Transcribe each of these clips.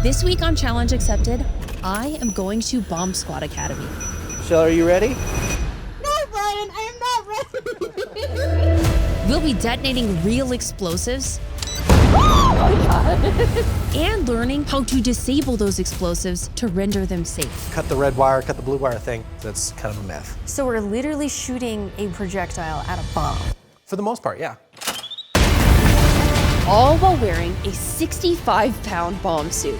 This week on Challenge Accepted, I am going to Bomb Squad Academy. Michelle, are you ready? No, Brian, I am not ready. We'll be detonating real explosives Oh my God. and learning how to disable those explosives to render them safe. Cut the red wire, cut the blue wire thing. That's kind of a myth. So we're literally shooting a projectile at a bomb. For the most part, yeah. All while wearing a 65-pound bomb suit.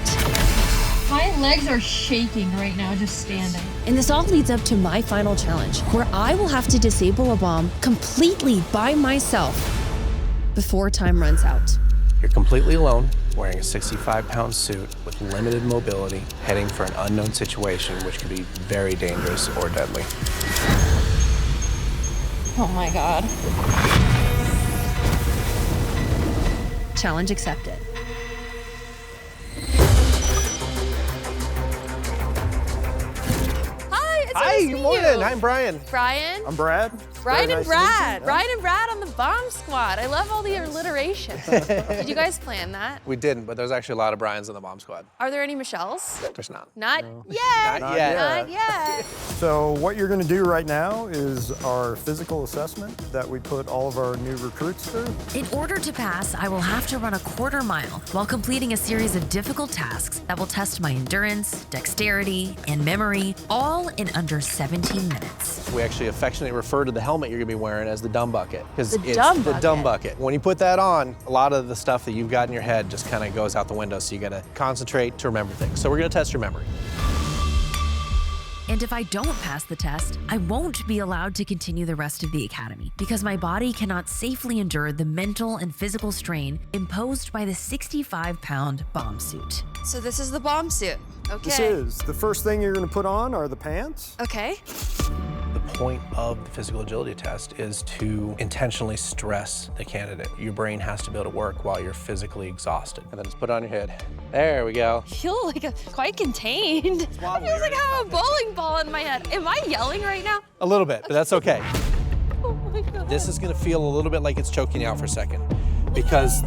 My legs are shaking right now just standing. And this all leads up to my final challenge, where I will have to disable a bomb completely by myself before time runs out. You're completely alone, wearing a 65-pound suit with limited mobility, heading for an unknown situation which could be very dangerous or deadly. Oh my God. Challenge accepted. Hi, good morning. I'm Brian. Brian. I'm Brad. Brian Very and nice to meet Brad. you. Brian and Brad on the bomb squad. I love all the alliteration. Did you guys plan that? We didn't, but there's actually a lot of Brians in the bomb squad. Are there any Michelles? There's not. Not yet. Not yet. Not yet. So what you're going to do right now is our physical assessment that we put all of our new recruits through. In order to pass, I will have to run a quarter-mile while completing a series of difficult tasks that will test my endurance, dexterity, and memory, all in under 17 minutes. We actually affectionately refer to the helmet you're gonna be wearing as the dumb bucket, because The it's dumb the bucket. dumb bucket. When you put that on, a lot of the stuff that you've got in your head just kind of goes out the window, so you gotta concentrate to remember things. So we're gonna test your memory. And if I don't pass the test, I won't be allowed to continue the rest of the academy because my body cannot safely endure the mental and physical strain imposed by the 65-pound bomb suit. So this is the bomb suit. Okay. This is. The first thing you're going to put on are the pants. Okay. The point of the physical agility test is to intentionally stress the candidate. Your brain has to be able to work while you're physically exhausted. And then just put it on your head. There we go. I feel like quite contained. It feels like I have a bowling ball in my head. Am I yelling right now? A little bit, but that's okay. Oh my God. This is gonna feel a little bit like it's choking you out for a second, because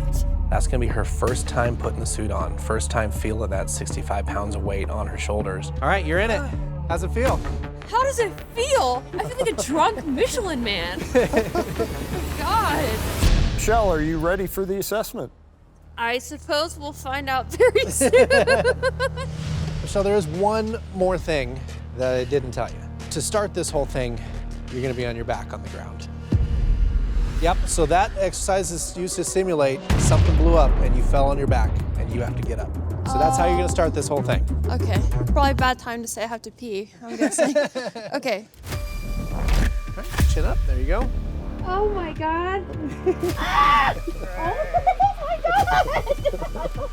that's gonna be her first time putting the suit on, first time feeling that 65 pounds of weight on her shoulders. All right, you're in it. How's it feel? How does it feel? I feel like a drunk Michelin man. God. Michelle, are you ready for the assessment? I suppose we'll find out very soon. So there is one more thing that I didn't tell you. To start this whole thing, you're gonna be on your back on the ground. Yep, so that exercise is used to simulate something blew up and you fell on your back and you have to get up. So that's how you're gonna start this whole thing. Okay, probably a bad time to say I have to pee, I'm guessing. Okay. All right, chin up, there you go. Oh my God. Oh my God.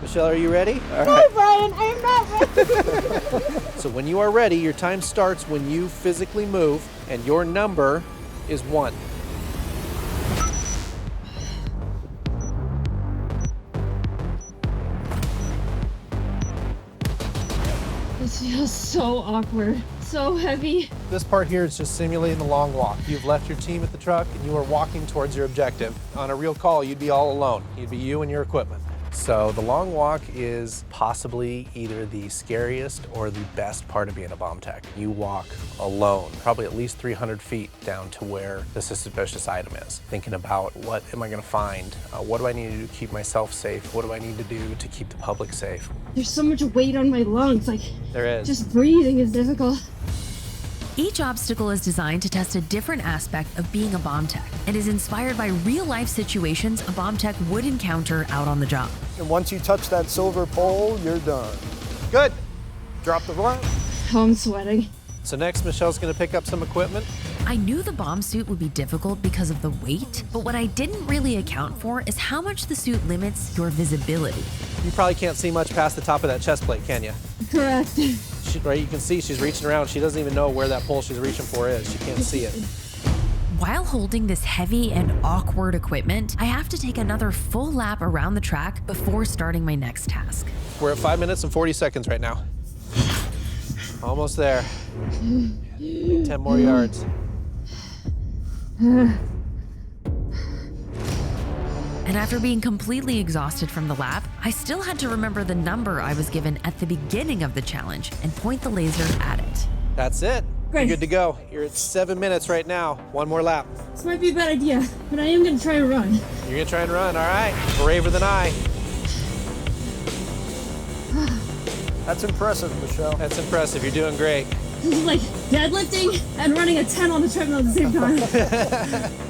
Michelle, are you ready? All No, right. Brian, I am not ready. So when you are ready, your time starts when you physically move and your number is 1. This feels so awkward, so heavy. This part here is just simulating the long walk. You've left your team at the truck and you are walking towards your objective. On a real call, you'd be all alone. You'd be you and your equipment. So the long walk is possibly either the scariest or the best part of being a bomb tech. You walk alone, probably at least 300 feet down to where the suspicious item is. Thinking about, what am I gonna find? What do I need to do to keep myself safe? What do I need to do to keep the public safe? There's so much weight on my lungs, like There is. just breathing is difficult. Each obstacle is designed to test a different aspect of being a bomb tech and is inspired by real-life situations a bomb tech would encounter out on the job. And once you touch that silver pole, you're done. Good. Drop the blunt. Oh, I'm sweating. So next, Michelle's gonna pick up some equipment. I knew the bomb suit would be difficult because of the weight, but what I didn't really account for is how much the suit limits your visibility. You probably can't see much past the top of that chest plate, can you? Correct. Right, you can see she's reaching around. She doesn't even know where that pole she's reaching for is. She can't see it. While holding this heavy and awkward equipment, I have to take another full lap around the track before starting my next task. We're at 5 minutes and 40 seconds right now. Almost there. 10 more yards. And after being completely exhausted from the lap, I still had to remember the number I was given at the beginning of the challenge and point the laser at it. That's it. Great. You're good to go. You're at 7 minutes right now. One more lap. This might be a bad idea, but I am gonna try to run. You're gonna try and run, all right. Braver than I. That's impressive, Michelle. That's impressive. You're doing great. This is like deadlifting and running a 10 on the treadmill at the same time.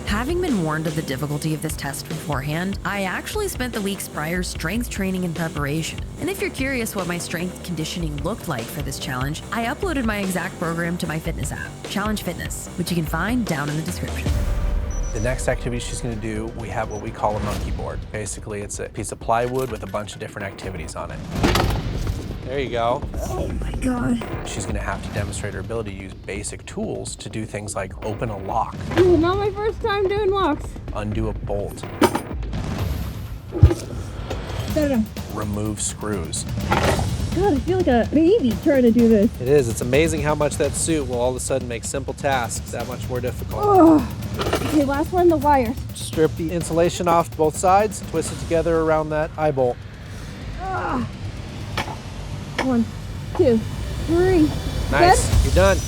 Having been warned of the difficulty of this test beforehand, I actually spent the weeks prior strength training in preparation. And if you're curious what my strength conditioning looked like for this challenge, I uploaded my exact program to my fitness app, Challenge Fitness, which you can find down in the description. The next activity she's gonna do, we have what we call a monkey board. Basically, it's a piece of plywood with a bunch of different activities on it. There you go. Oh my god. She's gonna have to demonstrate her ability to use basic tools to do things like open a lock, Ooh, not my first time doing locks. undo a bolt, No. remove screws. God, I feel like a baby trying to do this. It is. It's amazing how much that suit will all of a sudden make simple tasks that much more difficult. Oh. Okay, last one, the wires. Strip the insulation off both sides, twist it together around that eye bolt. 1, 2, 3. Nice, you're done.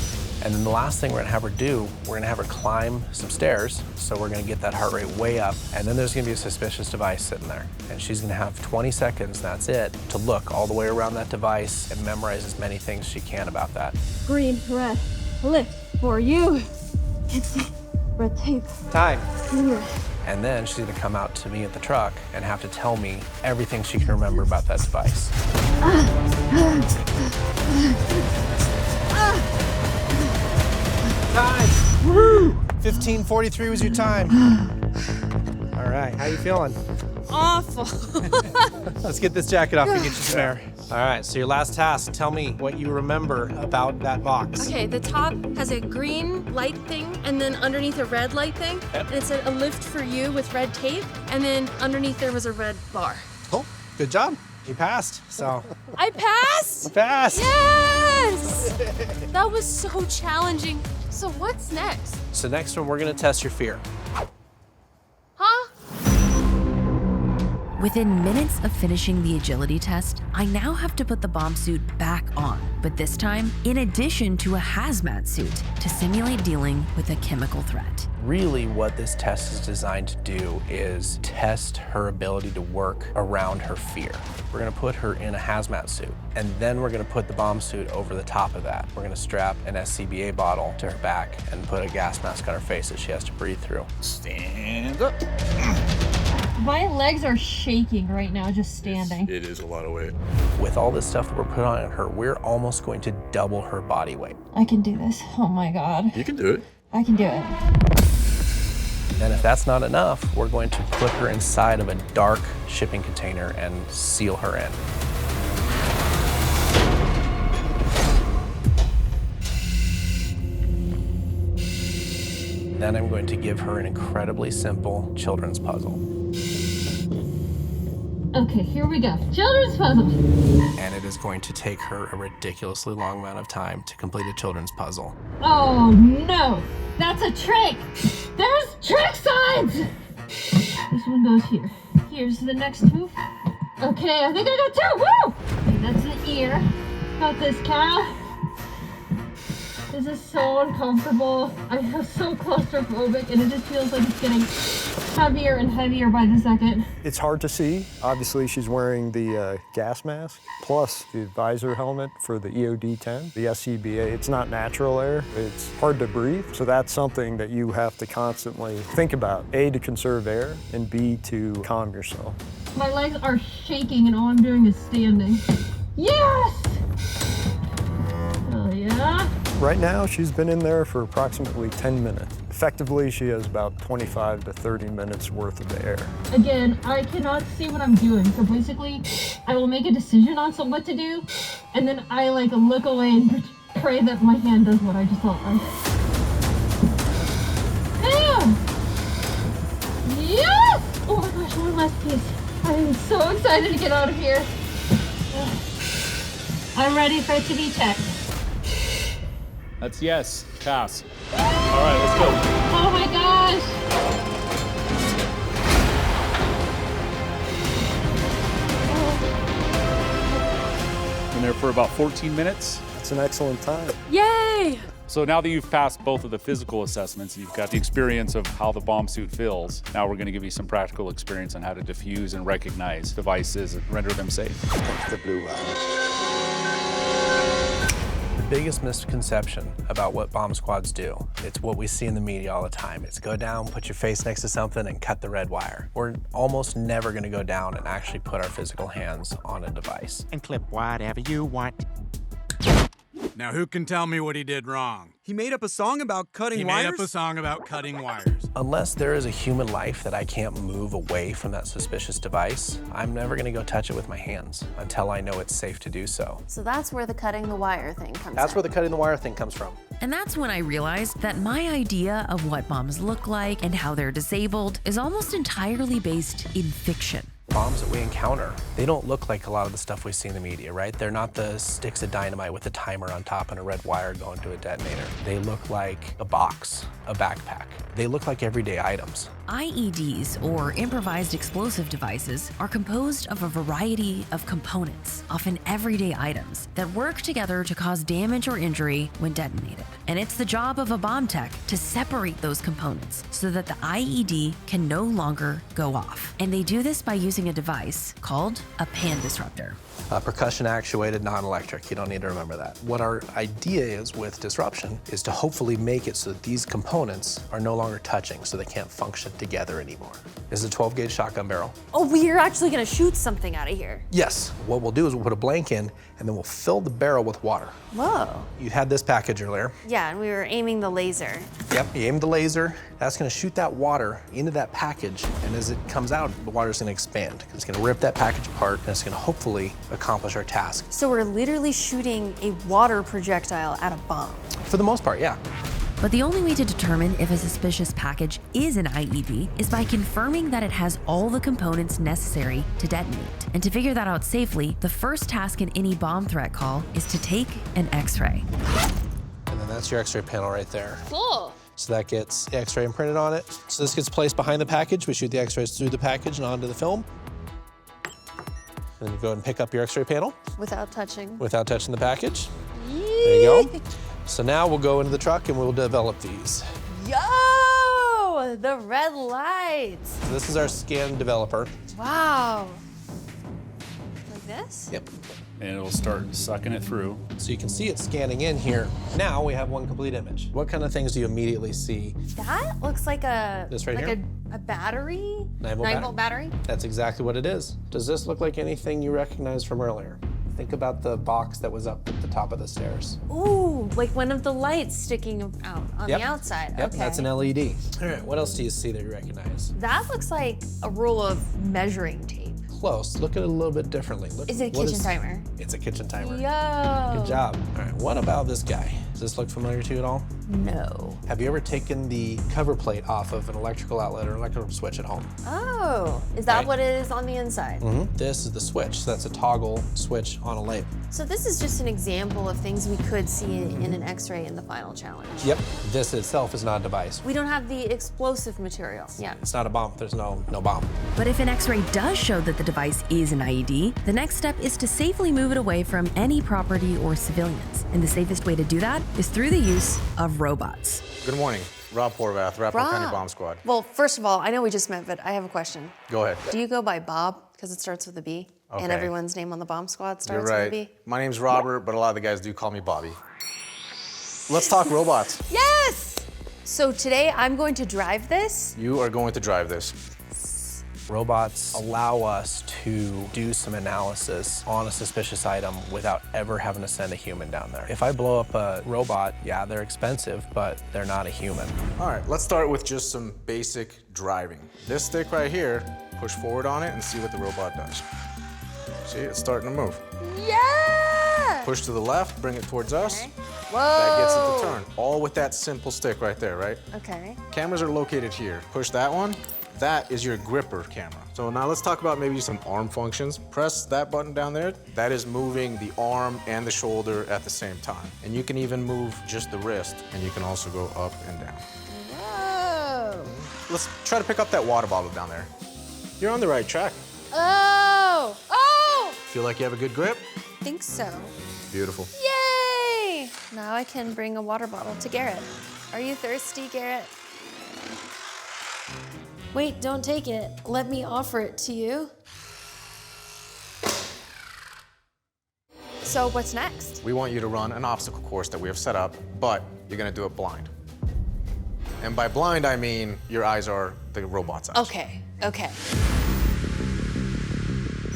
And then the last thing we're gonna have her do, we're gonna have her climb some stairs. So we're gonna get that heart rate way up. And then there's gonna be a suspicious device sitting there. And she's gonna have 20 seconds, that's it, to look all the way around that device and memorize as many things she can about that. Green, red, lift for you. It's red tape. Time. Here. And then she's gonna come out to me at the truck and have to tell me everything she can remember about that device. Time! Woo! 15:43 was your time. All right, how you feeling? Awful. Let's get this jacket off and get you some air. All right, so your last task, tell me what you remember about that box. Okay, the top has a green light thing, and then underneath a red light thing. Yep. And it said a lift for you with red tape, and then underneath there was a red bar. Cool, good job. You passed, so. I passed! Passed! Yes! That was so challenging. So what's next? So next one, we're gonna test your fear. Huh? Within minutes of finishing the agility test, I now have to put the bomb suit back on, but this time, in addition to a hazmat suit to simulate dealing with a chemical threat. Really what this test is designed to do is test her ability to work around her fear. We're gonna put her in a hazmat suit, and then we're gonna put the bomb suit over the top of that. We're gonna strap an SCBA bottle to her back and put a gas mask on her face that she has to breathe through. Stand up. My legs are shaking right now just standing. It is a lot of weight. With all this stuff we're putting on her, we're almost going to double her body weight. I can do this. Oh my god. You can do it. I can do it. And if that's not enough, we're going to put her inside of a dark shipping container and seal her in. Then I'm going to give her an incredibly simple children's puzzle. Okay, here we go. Children's puzzle. And it is going to take her a ridiculously long amount of time to complete a children's puzzle. Oh no, that's a trick. There's trick signs. This one goes here. Here's the next two. Okay, I think I got two. Woo! Okay, that's an ear. Got this cow. This is so uncomfortable. I am so claustrophobic, and it just feels like it's getting heavier and heavier by the second. It's hard to see. Obviously, she's wearing the gas mask, plus the visor helmet for the EOD-10, the SCBA. It's not natural air. It's hard to breathe. So that's something that you have to constantly think about. A, to conserve air, and B, to calm yourself. My legs are shaking, and all I'm doing is standing. Yes! Oh yeah. Right now, she's been in there for approximately 10 minutes. Effectively, she has about 25 to 30 minutes worth of air. Again, I cannot see what I'm doing. So basically, I will make a decision on what to do, and then I look away and pray that my hand does what I just thought. Bam! Yes! Oh my gosh, one last piece. I am so excited to get out of here. I'm ready for it to be checked. That's yes. Pass. All right, let's go. Oh my gosh! in there for about 14 minutes. That's an excellent time. Yay! So now that you've passed both of the physical assessments, you've got the experience of how the bomb suit feels. Now we're going to give you some practical experience on how to defuse and recognize devices and render them safe. The blue line. The biggest misconception about what bomb squads do, it's what we see in the media all the time. It's go down, put your face next to something, and cut the red wire. We're almost never going to go down and actually put our physical hands on a device. And clip whatever you want. Now, who can tell me what he did wrong? He made up a song about cutting wires? He made up a song about cutting wires. Unless there is a human life that I can't move away from that suspicious device, I'm never going to go touch it with my hands until I know it's safe to do so. So that's where the cutting the wire thing comes That's in. where the cutting the wire thing comes from. And that's when I realized that my idea of what bombs look like and how they're disabled is almost entirely based in fiction. Bombs that we encounter, they don't look like a lot of the stuff we see in the media, right? They're not the sticks of dynamite with a timer on top and a red wire going to a detonator. They look like a box, a backpack. They look like everyday items. IEDs, or improvised explosive devices, are composed of a variety of components, often everyday items, that work together to cause damage or injury when detonated. And it's the job of a bomb tech to separate those components so that the IED can no longer go off. And they do this by using a device called a pan disruptor. Percussion actuated, non-electric. You don't need to remember that. What our idea is with disruption is to hopefully make it so that these components are no longer touching, so they can't function together anymore. This is a 12-gauge shotgun barrel. Oh, we're actually gonna shoot something out of here. Yes, what we'll do is we'll put a blank in, and then we'll fill the barrel with water. Whoa. You had this package earlier. Yeah, and we were aiming the laser. Yep, you aim the laser. That's gonna shoot that water into that package, and as it comes out, the water's gonna expand. It's gonna rip that package apart, and it's gonna hopefully accomplish our task. So we're literally shooting a water projectile at a bomb. For the most part, yeah. But the only way to determine if a suspicious package is an IED is by confirming that it has all the components necessary to detonate. And to figure that out safely, the first task in any bomb threat call is to take an X-ray. And then that's your X-ray panel right there. Cool. So that gets the X-ray imprinted on it. So this gets placed behind the package. We shoot the X-rays through the package and onto the film. And then you go ahead and pick up your X-ray panel Without touching. without touching the package. There you go. So now we'll go into the truck and we'll develop these. Yo! The red lights. So this is our scan developer. Wow. Like this? Yep. And it'll start sucking it through. So you can see it scanning in here. Now we have one complete image. What kind of things do you immediately see? That looks like a This right like here? a battery. 9-volt battery. That's exactly what it is. Does this look like anything you recognize from earlier? Think about the box that was up at the top of the stairs. Ooh, like one of the lights sticking out on Yep. the outside. Yep, Okay. that's an LED. All right, what else do you see that you recognize? That looks like a roll of measuring tape. Close. Look at it a little bit differently. Look, Is it a what kitchen timer? It's a kitchen timer. Yo. Good job. All right, what about this guy? Does this look familiar to you at all? No. Have you ever taken the cover plate off of an electrical outlet or electrical switch at home? Oh, is that Right. what it is on the inside? This is the switch. So that's a toggle switch on a label. So this is just an example of things we could see in an X-ray in the final challenge. Yep. This itself is not a device. We don't have the explosive material. Yeah. It's not a bomb. There's no bomb. But if an X-ray does show that the device is an IED, the next step is to safely move it away from any property or civilians. And the safest way to do that is through the use of robots. Good morning. Rob Horvath, Rappaport County Rob. Bomb Squad. Well, first of all, I know we just met, but I have a question. Go ahead. Do you go by Bob? Because it starts with a B. And Okay. everyone's name on the bomb squad starts You're with a right. B. My name's Robert, but a lot of the guys do call me Bobby. Let's talk robots. Yes! So today I'm going to drive this. You are going to drive this. Robots allow us to do some analysis on a suspicious item without ever having to send a human down there. If I blow up a robot, yeah, they're expensive, but they're not a human. All right, let's start with just some basic driving. This stick right here, push forward on it and see what the robot does. See, it's starting to move. Yeah! Push to the left, bring it towards us. Okay. That gets it Whoa! to turn. All with that simple stick right there, right? Okay. Cameras are located here. Push that one. That is your gripper camera. So now let's talk about maybe some arm functions. Press that button down there. That is moving the arm and the shoulder at the same time. And you can even move just the wrist, and you can also go up and down. Whoa! Let's try to pick up that water bottle down there. You're on the right track. Oh! Oh! Feel like you have a good grip? think so. Beautiful. Yay! Now I can bring a water bottle to Garrett. Are you thirsty, Garrett? Wait, don't take it. Let me offer it to you. So what's next? We want you to run an obstacle course that we have set up, but you're gonna do it blind. And by blind, I mean your eyes are the robot's eyes. Okay.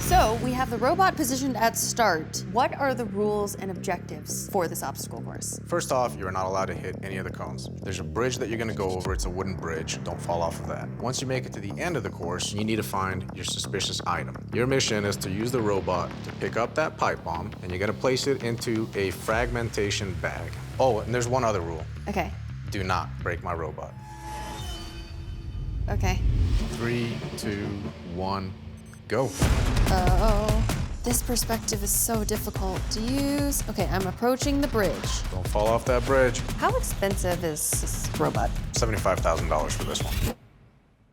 So we have the robot positioned at start. What are the rules and objectives for this obstacle course? First off, you're not allowed to hit any of the cones. There's a bridge that you're gonna go over. It's a wooden bridge. Don't fall off of that. Once you make it to the end of the course, you need to find your suspicious item. Your mission is to use the robot to pick up that pipe bomb, and you're gonna place it into a fragmentation bag. Oh, and there's one other rule. Okay. Do not break my robot. Okay. 3, 2, 1, go. Oh, this perspective is so difficult to use. Okay, I'm approaching the bridge. Don't fall off that bridge. How expensive is this robot? $75,000 for this one.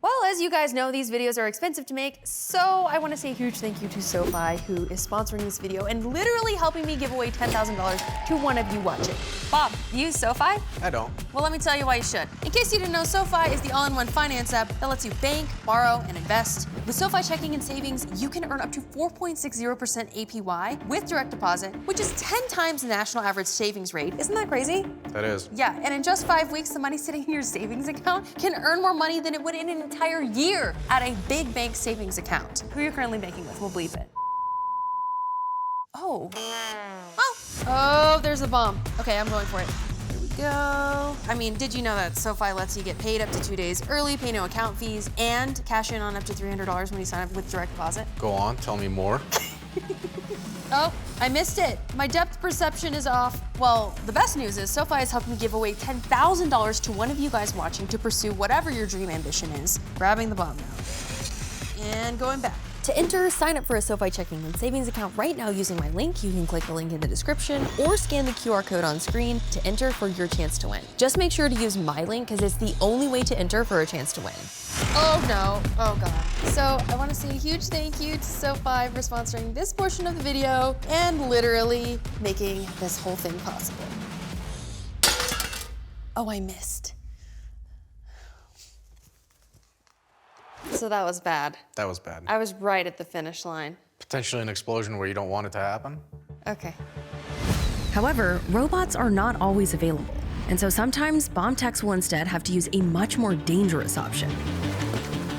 Well, as you guys know, these videos are expensive to make, so I want to say a huge thank you to Sofi, who is sponsoring this video and literally helping me give away $10,000 to one of you watching. Bob, you use Sofi? I don't. Well, let me tell you why you should. In case you didn't know, Sofi is the all-in-one finance app that lets you bank, borrow, and invest. With Sofi checking and savings, you can earn up to 4.60% APY with direct deposit, which is 10 times the national average savings rate. Isn't that crazy? That is. Yeah, and in just 5 weeks, the money sitting in your savings account can earn more money than it would in an entire year at a big bank savings account. Who you're currently banking with, we'll bleep it. Oh, there's a bomb. Okay, I'm going for it. Here we go. I mean, did you know that Sofi lets you get paid up to 2 days early, pay no account fees, and cash in on up to $300 when you sign up with direct deposit? Go on, tell me more. Oh, I missed it. My depth perception is off. Well, the best news is Sofi is helping me give away $10,000 to one of you guys watching to pursue whatever your dream ambition is. Grabbing the bomb now. And going back. To enter, sign up for a Sofi checking and savings account right now using my link. You can click the link in the description or scan the QR code on screen to enter for your chance to win. Just make sure to use my link because it's the only way to enter for a chance to win. Oh no, oh God. So I want to say a huge thank you to Sofi for sponsoring this portion of the video and literally making this whole thing possible. Oh, I missed. So that was bad. That was bad. I was right at the finish line. Potentially an explosion where you don't want it to happen. Okay. However, robots are not always available, and so sometimes bomb techs will instead have to use a much more dangerous option,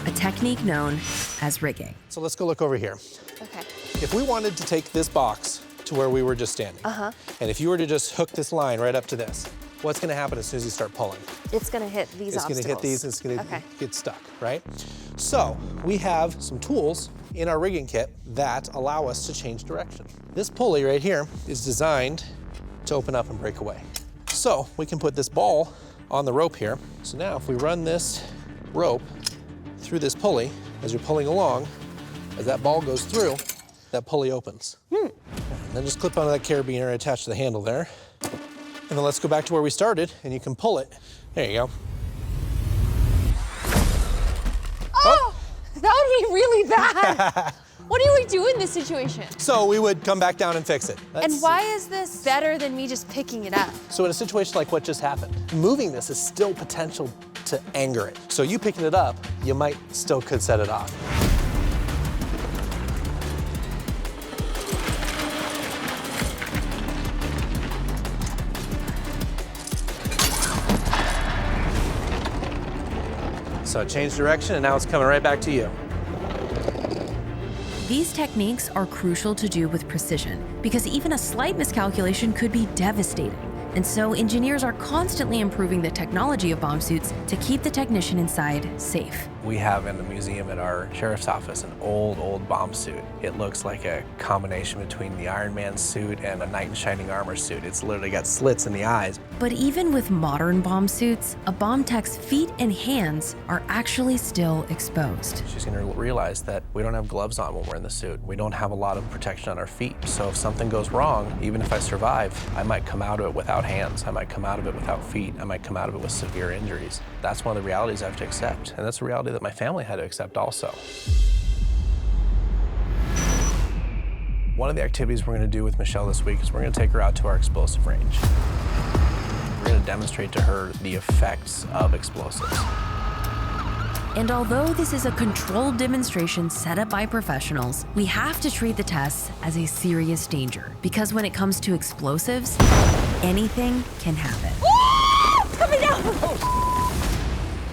a technique known as rigging. So let's go look over here. Okay. If we wanted to take this box to where we were just standing, and if you were to just hook this line right up to this, what's gonna happen as soon as you start pulling? It's gonna hit these obstacles. It's gonna hit these, and it's gonna get stuck, right? So we have some tools in our rigging kit that allow us to change direction. This pulley right here is designed to open up and break away. So we can put this ball on the rope here. So now if we run this rope through this pulley, as you're pulling along, as that ball goes through, that pulley opens. And then just clip onto that carabiner attached to the handle there. And then let's go back to where we started, and you can pull it. There you go. Oh, that would be really bad. What do we do in this situation? So we would come back down and fix it. And why is this better than me just picking it up? So in a situation like what just happened, moving this is still potential to anger it. So you picking it up, you might still could set it off. So it changed direction, and now it's coming right back to you. These techniques are crucial to do with precision because even a slight miscalculation could be devastating. And so engineers are constantly improving the technology of bomb suits to keep the technician inside safe. We have in the museum at our sheriff's office an old bomb suit. It looks like a combination between the Iron Man suit and a knight in shining armor suit. It's literally got slits in the eyes. But even with modern bomb suits, a bomb tech's feet and hands are actually still exposed. She's gonna realize that we don't have gloves on when we're in the suit. We don't have a lot of protection on our feet. So if something goes wrong, even if I survive, I might come out of it without hands. I might come out of it without feet. I might come out of it with severe injuries. That's one of the realities I have to accept. And that's a reality that my family had to accept also. One of the activities we're going to do with Michelle this week is we're going to take her out to our explosive range. We're going to demonstrate to her the effects of explosives. And although this is a controlled demonstration set up by professionals, we have to treat the tests as a serious danger. Because when it comes to explosives, anything can happen. It's coming down!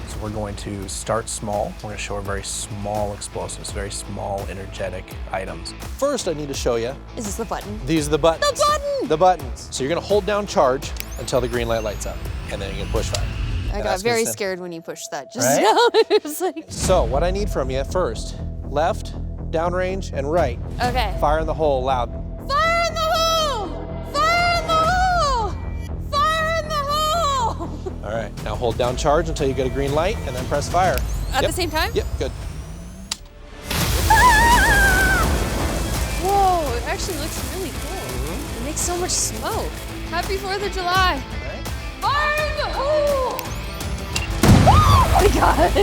So we're going to start small. We're going to show her very small explosives, very small energetic items. First, I need to show you. Is this the button? These are the buttons. The button! The buttons. So you're going to hold down charge until the green light lights up, and then you can push fire. I got very scared when you pushed that just Right? now. It was like, So what I need from you first, left, downrange, and right. okay. Fire in the hole loud. Fire in the hole! Fire in the hole! Fire in the hole! All right, now hold down charge until you get a green light, and then press fire. At the same time? Yep, good. Whoa, it actually looks really cool. It makes so much smoke. Happy 4th of July. Fire in the hole! Oh my God!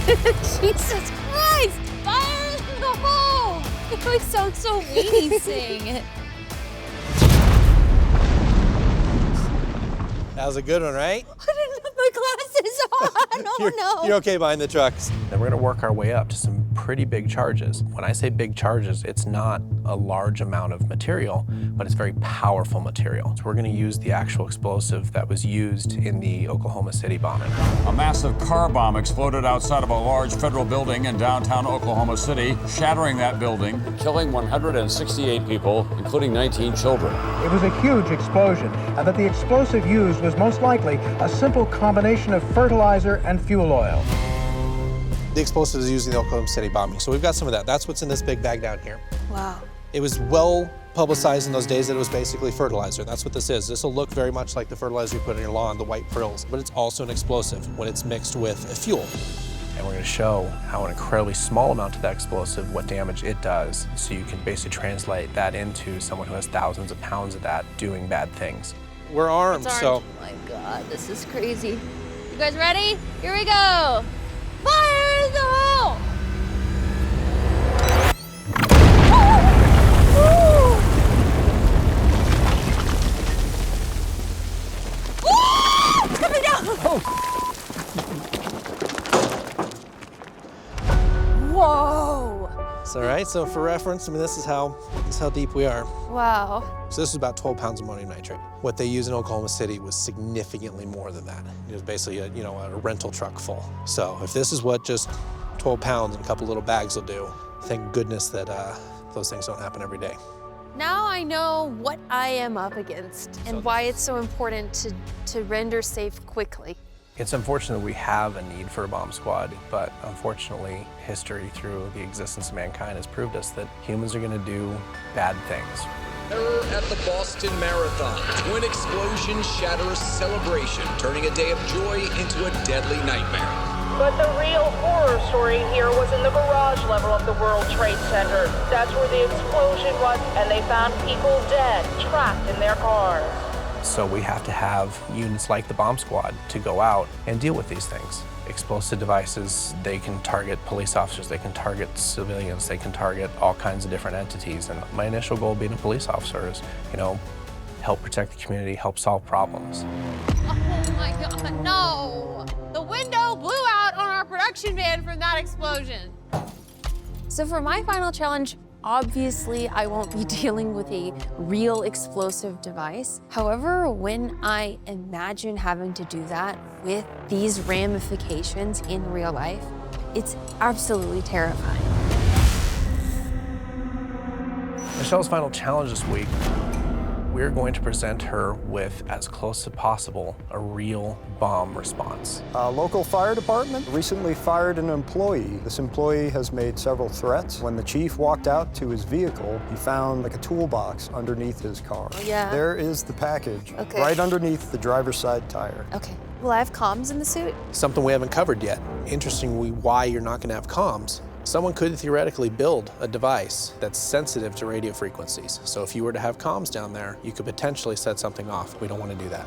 Jesus Christ! Fire in the hole! It always sounds so weedy saying it. That was a good one, right? I didn't have my glasses on. Oh no! You're okay behind the trucks. And we're gonna work our way up to some pretty big charges. When I say big charges, it's not a large amount of material, but it's very powerful material. So we're gonna use the actual explosive that was used in the Oklahoma City bombing. A massive car bomb exploded outside of a large federal building in downtown Oklahoma City, shattering that building, killing 168 people, including 19 children. It was a huge explosion, and that the explosive used was most likely a simple combination of fertilizer and fuel oil. The explosive is used in the Oklahoma City bombing, so we've got some of that. That's what's in this big bag down here. Wow. It was well publicized in those days that it was basically fertilizer. That's what this is. This will look very much like the fertilizer you put in your lawn, the white frills, but it's also an explosive when it's mixed with a fuel. And we're going to show how an incredibly small amount of that explosive, what damage it does, so you can basically translate that into someone who has thousands of pounds of that doing bad things. We're armed, so... Oh my God, this is crazy. You guys ready? Here we go. Fire in the hole! It's coming down! Whoa! It's all right. So for reference, I mean, this is how deep we are. Wow. So this is about 12 pounds of ammonium nitrate. What they use in Oklahoma City was significantly more than that. It was basically a rental truck full. So if this is what just 12 pounds and a couple little bags will do, thank goodness that those things don't happen every day. Now I know what I am up against and why it's so important to render safe quickly. It's unfortunate we have a need for a bomb squad, but unfortunately, history through the existence of mankind has proved us that humans are going to do bad things. Terror at the Boston Marathon. Twin explosions shatter a celebration, turning a day of joy into a deadly nightmare. But the real horror story here was in the garage level of the World Trade Center. That's where the explosion was, and they found people dead, trapped in their cars. So we have to have units like the bomb squad to go out and deal with these things. Explosive devices, they can target police officers, they can target civilians, they can target all kinds of different entities. And my initial goal being a police officer is, help protect the community, help solve problems. Oh my God, no! The window blew out on our production van from that explosion. So for my final challenge, obviously I won't be dealing with a real explosive device. However, when I imagine having to do that with these ramifications in real life, it's absolutely terrifying. Michelle's final challenge this week, we're going to present her with, as close as possible, a real bomb response. A local fire department recently fired an employee. This employee has made several threats. When the chief walked out to his vehicle, he found a toolbox underneath his car. Yeah. There is the package, Okay. right underneath the driver's side tire. Okay. Will I have comms in the suit? Something we haven't covered yet. Interestingly, why you're not going to have comms. Someone could theoretically build a device that's sensitive to radio frequencies. So if you were to have comms down there, you could potentially set something off. We don't want to do that.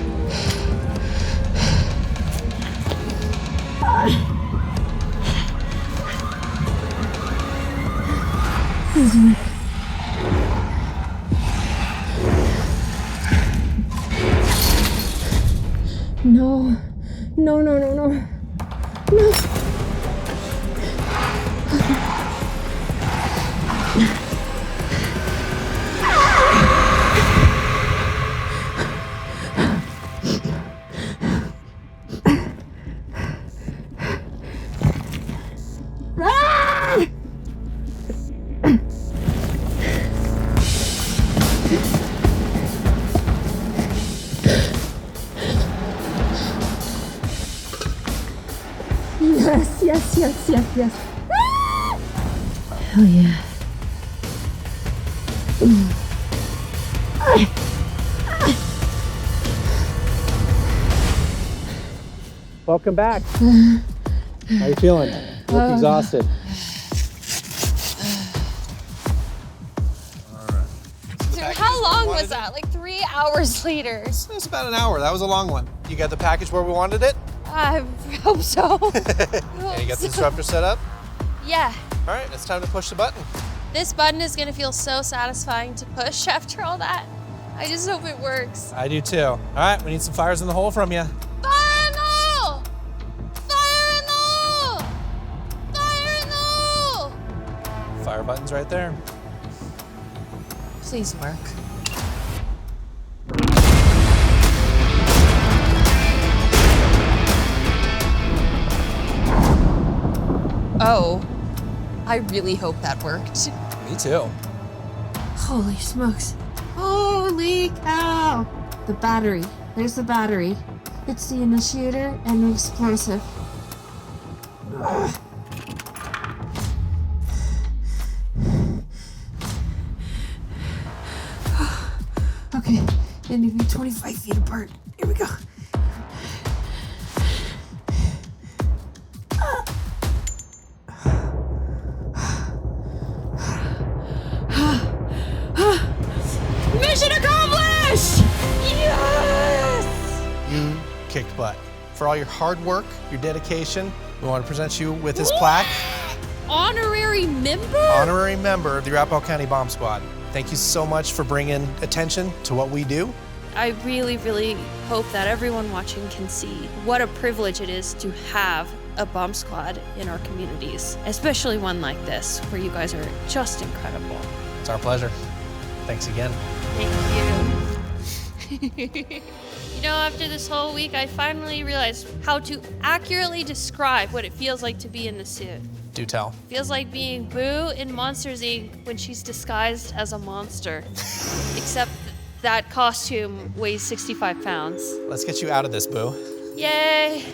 No. No, no, no, no. No. Yes, yes, yes, yes, yes. Hell yeah. Welcome back. How you feeling? You look exhausted. Dude, how long was that? Like 3 hours later. It was about an hour. That was a long one. You got the package where we wanted it? I hope so. Yeah, you got the disruptor set up? Yeah. All right, it's time to push the button. This button is gonna feel so satisfying to push after all that. I just hope it works. I do too. All right, we need some fires in the hole from you. Fire in the hole! Fire in the hole! Fire in the hole! Fire button's right there. Please work. Oh, I really hope that worked. Me too. Holy smokes. Holy cow! The battery. There's the battery. It's the initiator and the explosive. Ugh. Okay, they need to be 25 feet apart. Here we go. Mission accomplished! Yes! You kicked butt. For all your hard work, your dedication, we want to present you with this plaque. Honorary member? Honorary member of the Arapahoe County Bomb Squad. Thank you so much for bringing attention to what we do. I really, really hope that everyone watching can see what a privilege it is to have a bomb squad in our communities, especially one like this, where you guys are just incredible. It's our pleasure. Thanks again. Thank you. You know, after this whole week, I finally realized how to accurately describe what it feels like to be in the suit. Do tell. Feels like being Boo in Monsters, Inc. when she's disguised as a monster. Except that costume weighs 65 pounds. Let's get you out of this, Boo. Yay!